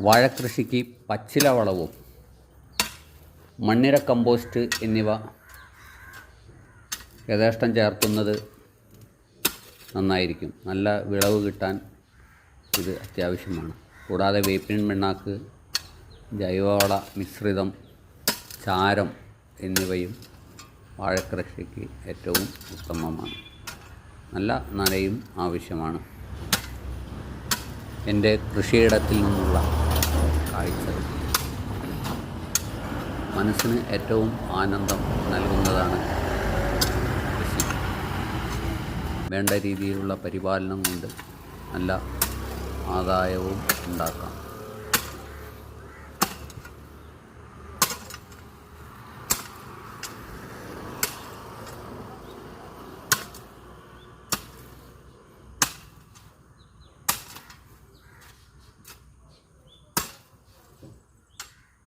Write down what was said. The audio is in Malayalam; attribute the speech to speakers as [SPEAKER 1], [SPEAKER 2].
[SPEAKER 1] വാഴക്കൃഷിക്ക് പച്ചില വളവും മണ്ണിര കമ്പോസ്റ്റ് എന്നിവ യഥേഷ്ടം ചേർക്കുന്നത് നന്നായിരിക്കും. നല്ല വിളവ് കിട്ടാൻ ഇത് അത്യാവശ്യമാണ്. കൂടാതെ വേപ്പിൻ പിണ്ണാക്ക്, ജൈവവള മിശ്രിതം, ചാരം എന്നിവയും വാഴക്കൃഷിക്ക് ഏറ്റവും ഉത്തമമാണ്. നല്ല നനയും ആവശ്യമാണ്. എൻ്റെ കൃഷിയിടത്തിൽ നിന്നുള്ള കാഴ്ചകൾ മനസ്സിന് ഏറ്റവും ആനന്ദം നൽകുന്നതാണ്. കൃഷി വേണ്ട രീതിയിലുള്ള പരിപാലനം കൊണ്ട് നല്ല ആദായവും ഉണ്ടാക്കാം.